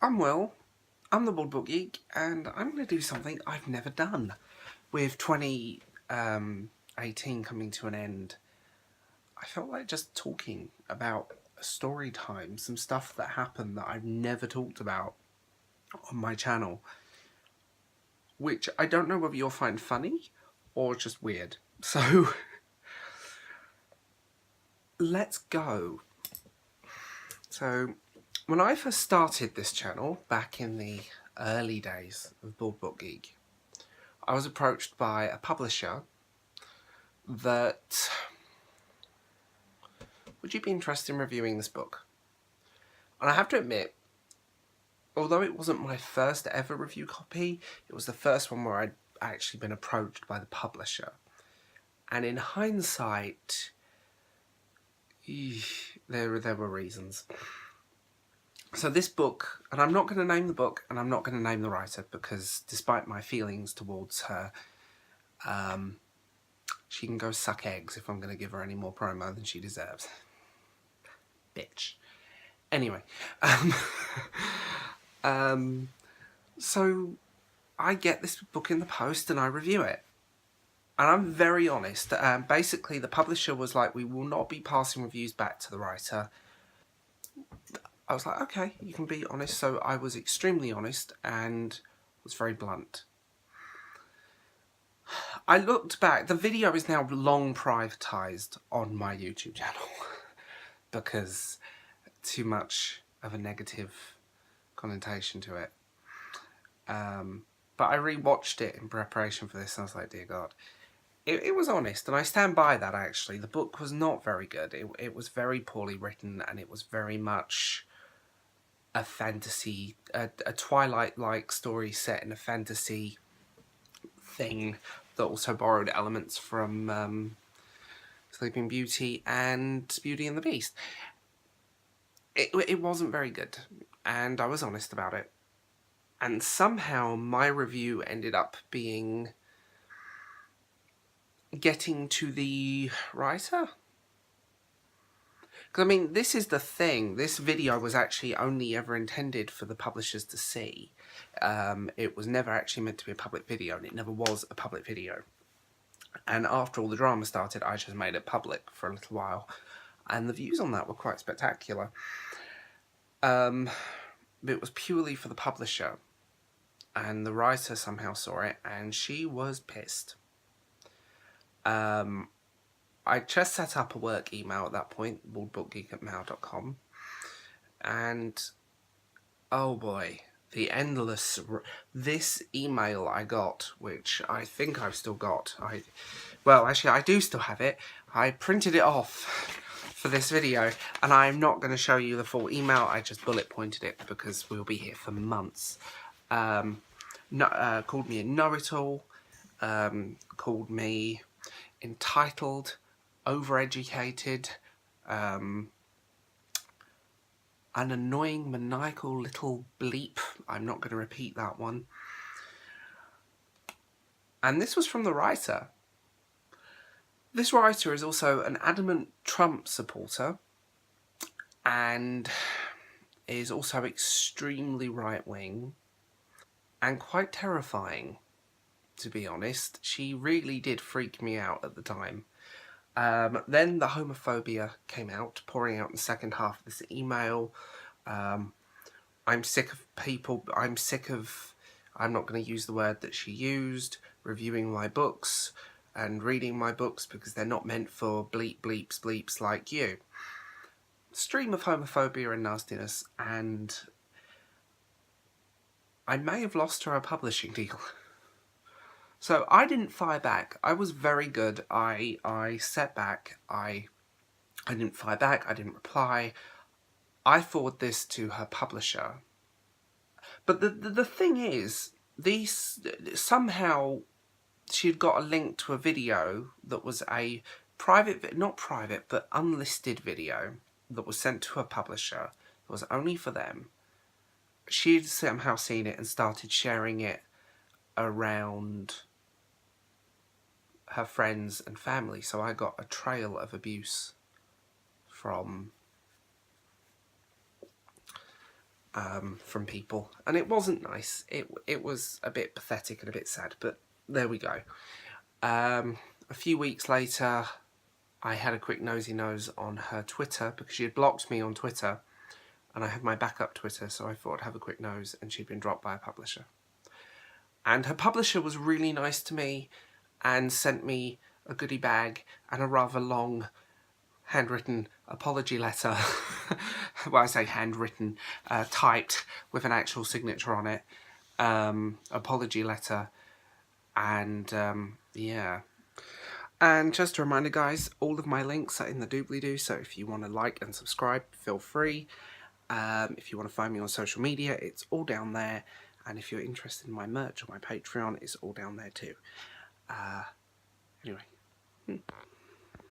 I'm Will, I'm the Bald Book Geek, and I'm going to do something I've never done. With 2018 coming to an end, I felt like just talking about story time, some stuff that happened that I've never talked about on my channel, which I don't know whether you'll find funny or just weird. So, let's go. So, when I first started this channel, back in the early days of Bald Book Geek, I was approached by a publisher that, would you be interested in reviewing this book? And I have to admit, although it wasn't my first ever review copy, it was the first one where I'd actually been approached by the publisher. And in hindsight, there were reasons. So this book, and I'm not going to name the book, and I'm not going to name the writer, because despite my feelings towards her, she can go suck eggs if I'm going to give her any more promo than she deserves. Bitch. Anyway, so I get this book in the post and I review it. And I'm very honest. Basically, the publisher was like, we will not be passing reviews back to the writer. I was like, okay, you can be honest. So I was extremely honest and was very blunt. I looked back. The video is now long privatised on my YouTube channel because too much of a negative connotation to it. But I rewatched it in preparation for this and I was like, dear God. It was honest, and I stand by that, actually. The book was not very good. It was very poorly written, and it was very much a fantasy, a Twilight-like story set in a fantasy thing that also borrowed elements from Sleeping Beauty and Beauty and the Beast. It wasn't very good, and I was honest about it. And somehow my review ended up being getting to the writer. Because, I mean, this is the thing. This video was actually only ever intended for the publishers to see. It was never actually meant to be a public video, and it never was a public video. And after all the drama started, I just made it public for a little while. And the views on that were quite spectacular. But it was purely for the publisher. And the writer somehow saw it, and she was pissed. I just set up a work email at that point, baldbookgeek@mail.com, and oh boy, the endless, this email I got, which I think I've still got, well actually I do still have it, I printed it off for this video, and I'm not going to show you the full email, I just bullet pointed it because we'll be here for months. Called me a know-it-all, called me entitled, overeducated, an annoying, maniacal little bleep. I'm not going to repeat that one. And this was from the writer. This writer is also an adamant Trump supporter and is also extremely right-wing and quite terrifying. To be honest, she really did freak me out at the time. Then the homophobia came out, pouring out in the second half of this email. I'm sick of people, I'm not going to use the word that she used, reviewing my books and reading my books because they're not meant for bleep, bleeps, bleeps like you. Stream of homophobia and nastiness, and I may have lost her a publishing deal. So I didn't fire back. I was very good. I sat back. I didn't fire back. I didn't reply. I forwarded this to her publisher. But the thing is, somehow she'd got a link to a video that was a private, not private, but unlisted video that was sent to her publisher. It was only for them. She'd somehow seen it and started sharing it around her friends and family, so I got a trail of abuse from from people, and it wasn't nice. It was a bit pathetic and a bit sad, but there we go. A few weeks later, I had a quick nosy nose on her Twitter, because she had blocked me on Twitter, and I had my backup Twitter, so I thought I'd have a quick nose, and she'd been dropped by a publisher. And her publisher was really nice to me and sent me a goodie bag and a rather long handwritten apology letter. Well, I say handwritten, typed with an actual signature on it. Apology letter. And yeah. And just a reminder, guys, all of my links are in the doobly-doo, so if you want to like and subscribe, feel free. If you want to find me on social media, it's all down there. And if you're interested in my merch or my Patreon, it's all down there too. Anyway.